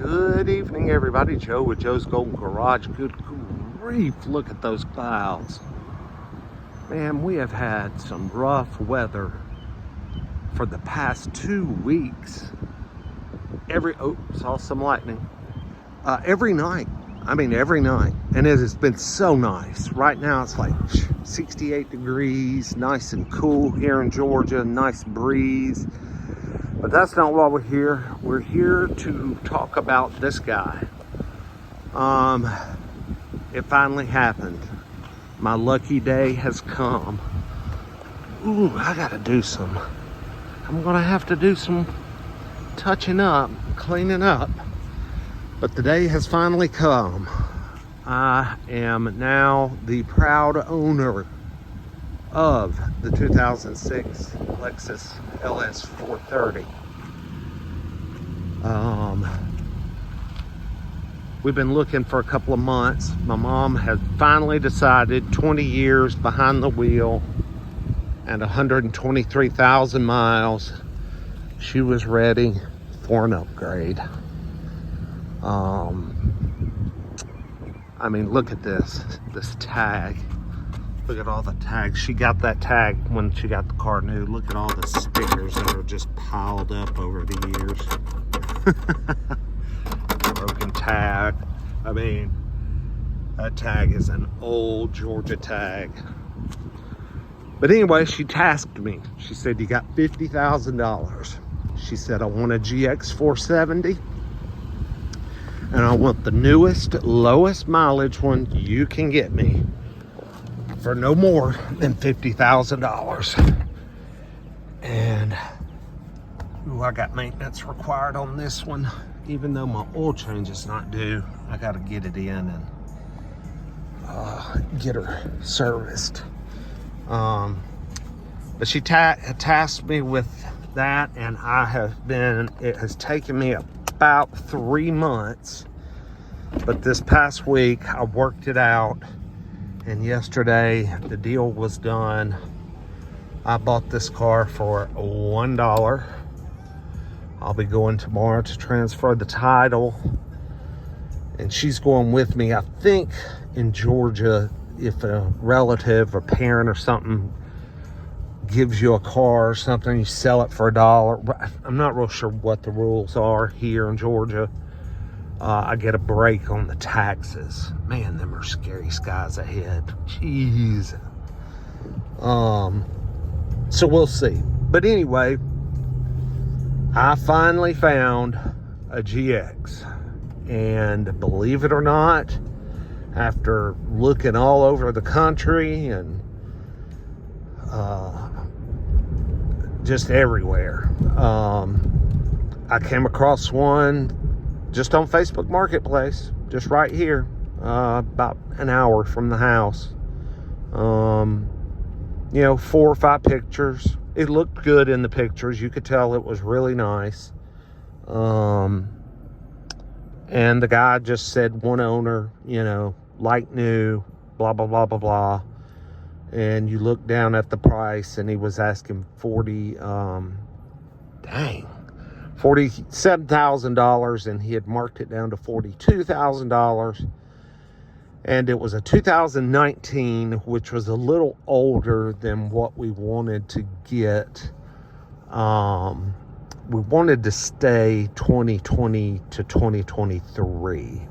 Good evening, everybody. Joe with Joe's Golden Garage. Good grief, look at those clouds. Man, we have had some rough weather for the past 2 weeks. Saw some lightning. Every night. Every night. And it has been so nice. Right now it's like 68 degrees, nice and cool here in Georgia, nice breeze. But that's not why we're here. We're here to talk about this guy. It finally happened. My lucky day has come. Ooh, I'm gonna have to do some touching up, cleaning up. But the day has finally come. I am now the proud owner of the 2006 Lexus LS 430. We've been looking for a couple of months. My mom had finally decided, 20 years behind the wheel and 123,000 miles, she was ready for an upgrade. Look at this tag. Look at all the tags. She got that tag when she got the car new. Look at all the stickers that are just piled up over the years. Broken tag. That tag is an old Georgia tag. But anyway, she tasked me. She said, you got $50,000. She said, I want a GX 470. And I want the newest, lowest mileage one you can get me for no more than $50,000. And I got maintenance required on this one. Even though my oil change is not due, I got to get it in and get her serviced. But she tasked me with that, and it has taken me about 3 months. But this past week, I worked it out. And yesterday, the deal was done. I bought this car for $1. I'll be going tomorrow to transfer the title. And she's going with me. I think in Georgia, if a relative or parent or something gives you a car or something, you sell it for $1. I'm not real sure what the rules are here in Georgia. I get a break on the taxes. Man, them are scary skies ahead. Jeez. So we'll see. But anyway, I finally found a GX. And believe it or not, after looking all over the country and just everywhere, I came across one just on Facebook Marketplace, just right here, about an hour from the house. 4 or 5 pictures. It looked good in the pictures. You could tell it was really nice. And the guy just said one owner, like new, blah, blah, blah, blah, blah. And you look down at the price and he was asking $47,000, and he had marked it down to $42,000. And it was a 2019, which was a little older than what we wanted to get. We wanted to stay 2020 to 2023.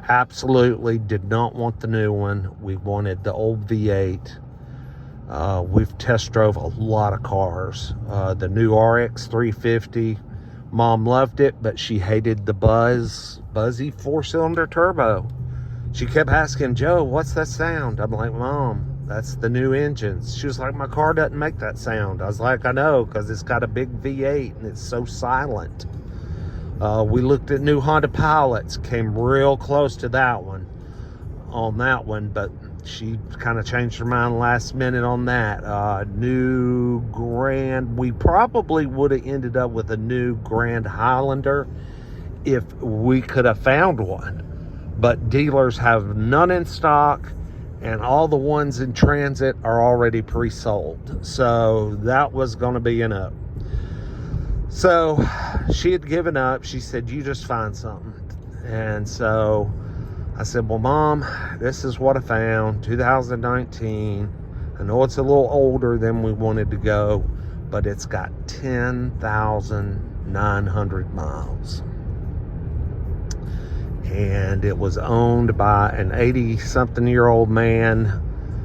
Absolutely did not want the new one. We wanted the old V8. We've test drove a lot of cars. The new RX 350. Mom loved it, but she hated the buzzy 4-cylinder turbo. She kept asking, Joe, what's that sound? I'm like, Mom, that's the new engines. She was like, my car doesn't make that sound. I was like, I know, because it's got a big V8 and it's so silent. We looked at new Honda Pilots, came real close to that one, but she kind of changed her mind last minute on that. We probably would have ended up with a new Grand Highlander if we could have found one. But dealers have none in stock, and all the ones in transit are already pre-sold. So that was going to be enough. So she had given up. She said, you just find something. And so I said, well, Mom, this is what I found, 2019. I know it's a little older than we wanted to go, but it's got 10,900 miles. And it was owned by an 80-something-year-old man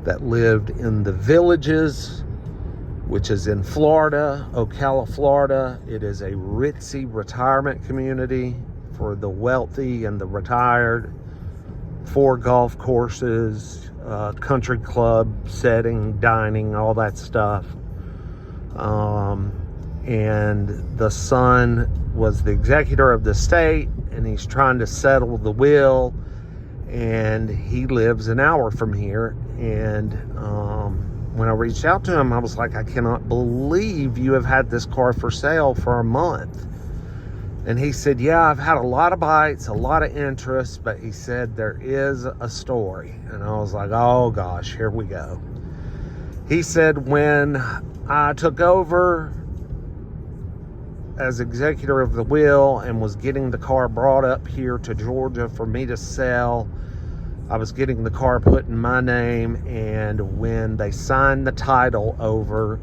that lived in the Villages, which is in Florida, Ocala, Florida. It is a ritzy retirement community for the wealthy and the retired. 4 golf courses, country club setting, dining, all that stuff. And the son was the executor of the estate, and he's trying to settle the will, and he lives an hour from here. And when I reached out to him, I was like, I cannot believe you have had this car for sale for a month. And he said, yeah, I've had a lot of bites, a lot of interest, but he said there is a story. And I was like, oh gosh, here we go. He said, when I took over as executor of the will and was getting the car brought up here to Georgia for me to sell, I was getting the car put in my name, and when they signed the title over,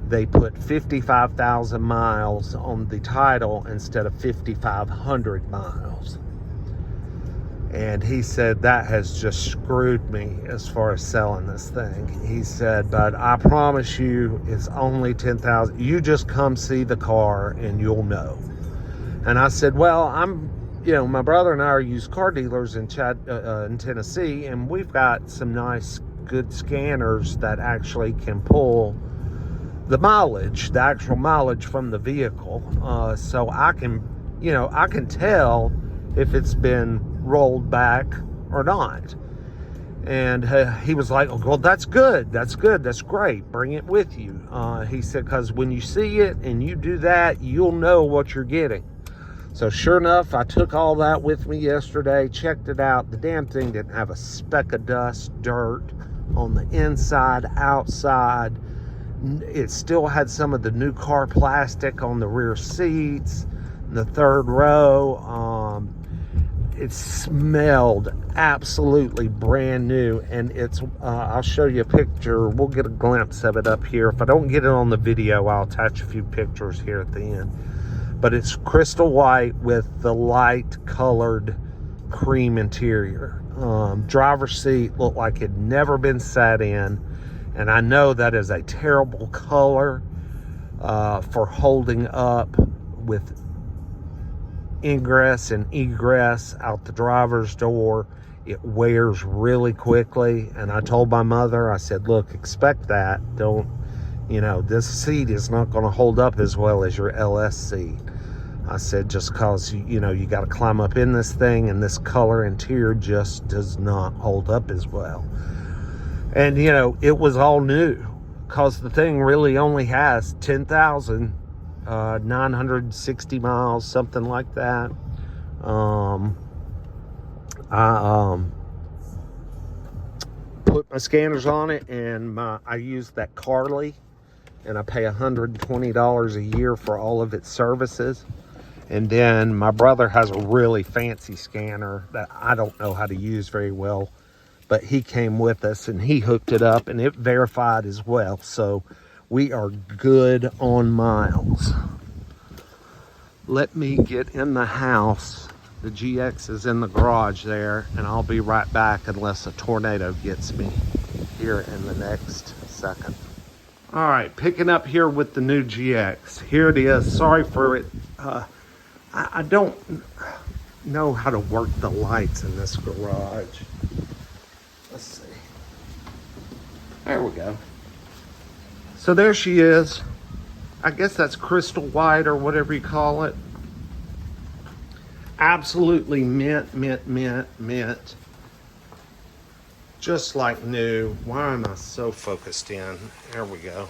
they put 55,000 miles on the title instead of 5,500 miles. And he said, that has just screwed me as far as selling this thing. He said, but I promise you, it's only 10,000. You just come see the car and you'll know. And I said, well, my brother and I are used car dealers in Tennessee, and we've got some nice, good scanners that actually can pull the mileage, the actual mileage from the vehicle. So I can tell if it's been rolled back or not. And he was like, oh, well, that's good. That's great. Bring it with you. He said, because when you see it and you do that, you'll know what you're getting. So sure enough, I took all that with me yesterday, checked it out. The damn thing didn't have a speck of dust, dirt on the inside, outside. It still had some of the new car plastic on the rear seats, the third row. It smelled absolutely brand new, and it's I'll show you a picture. We'll get a glimpse of it up here. If I don't get it on the video, I'll attach a few pictures here at the end. But it's crystal white with the light colored cream interior. Driver's seat looked like it had never been sat in, and I know that is a terrible color for holding up with ingress and egress out the driver's door. It wears really quickly, and I told my mother, I said, look, expect that. Don't, this seat is not going to hold up as well as your LS seat. I said, just cause you got to climb up in this thing, and this color interior just does not hold up as well. And it was all new, cause the thing really only has 10,960 miles, something like that. I put my scanners on it, and I used that Carly, and I pay $120 a year for all of its services. And then my brother has a really fancy scanner that I don't know how to use very well, but he came with us and he hooked it up, and it verified as well. So we are good on miles. Let me get in the house. The GX is in the garage there, and I'll be right back unless a tornado gets me here in the next second. All right, picking up here with the new GX. Here it is. Sorry for it. I don't know how to work the lights in this garage. Let's see. There we go. So there she is. I guess that's crystal white or whatever you call it. Absolutely mint, mint, mint, mint. Just like new. Why am I so focused in? There we go.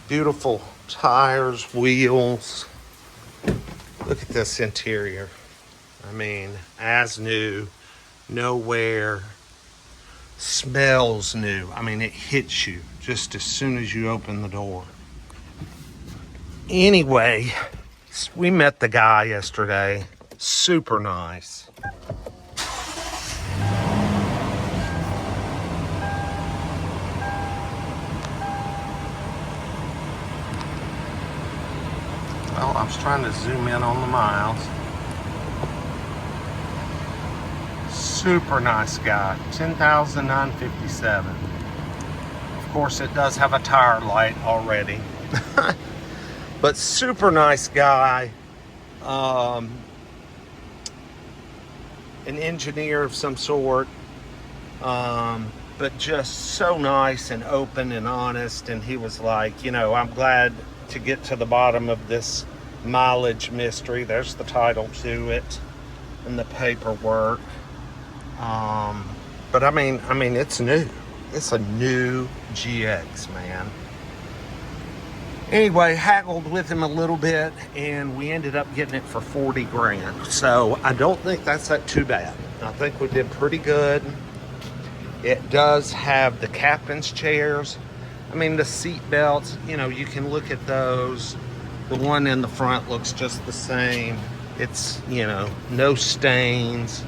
Beautiful tires, wheels. Look at this interior. I mean, as new, no wear, smells new. I mean, it hits you just as soon as you open the door. Anyway, we met the guy yesterday. Super nice. Well, I was trying to zoom in on the miles. Super nice guy. 10,957. Of course, it does have a tire light already. But super nice guy. An engineer of some sort. But just so nice and open and honest. And he was like, you know, I'm glad to get to the bottom of this mileage mystery. There's the title to it and the paperwork. But I mean, it's new. It's a new GX, man. Anyway, haggled with him a little bit, and we ended up getting it for 40 grand. So I don't think that's too bad. I think we did pretty good. It does have the captain's chairs. I mean, the seat belts, you know, you can look at those. The one in the front looks just the same. It's, you know, no stains.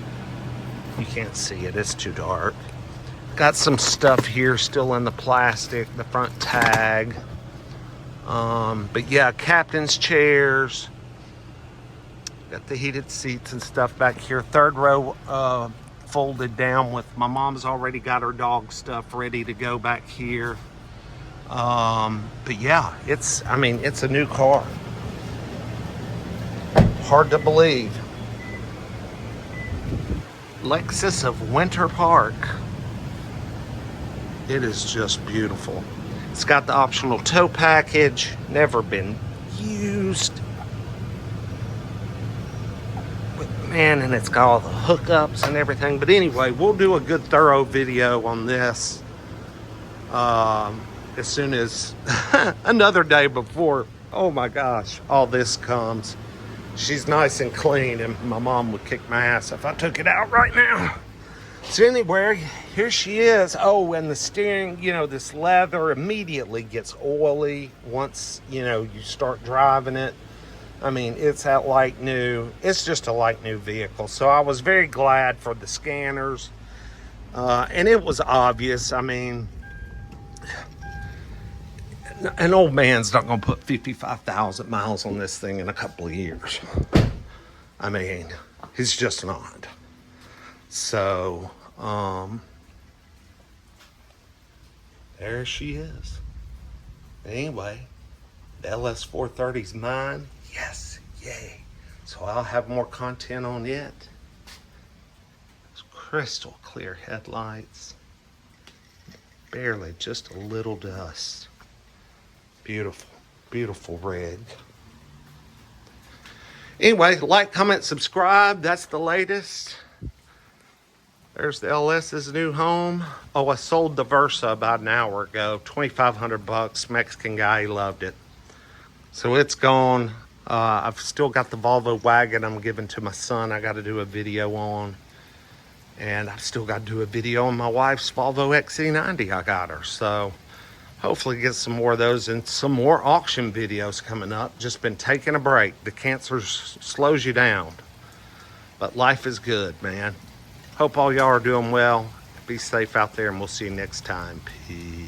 You can't see it, it's too dark. Got some stuff here still in the plastic, the front tag. But yeah, captain's chairs. Got the heated seats and stuff back here. Third row folded down with, my mom's already got her dog stuff ready to go back here. But yeah, it's a new car. Hard to believe. Lexus of Winter Park. It is just beautiful. It's got the optional tow package, never been used. But man, and it's got all the hookups and everything. But anyway, we'll do a good thorough video on this as soon as another day before, oh my gosh, all this comes. She's nice and clean, and my mom would kick my ass if I took it out right now. So anyway, here she is. Oh, and the steering, you know, this leather immediately gets oily once, you know, you start driving it. I mean, it's at like new. It's just a like new vehicle. So I was very glad for the scanners. And it was obvious. I mean, an old man's not going to put 55,000 miles on this thing in a couple of years. I mean, he's just not. So, there she is. Anyway, the LS430's mine. Yes, yay. So I'll have more content on it. It's crystal clear headlights. Barely, just a little dust. Beautiful, beautiful rig. Anyway, like, comment, subscribe. That's the latest. There's the LS's new home. Oh, I sold the Versa about an hour ago. $2,500. Mexican guy, he loved it. So it's gone. I've still got the Volvo wagon I'm giving to my son. I got to do a video on. And I've still got to do a video on my wife's Volvo XC90 I got her. So hopefully get some more of those and some more auction videos coming up. Just been taking a break. The cancer slows you down. But life is good, man. Hope all y'all are doing well. Be safe out there, and we'll see you next time. Peace.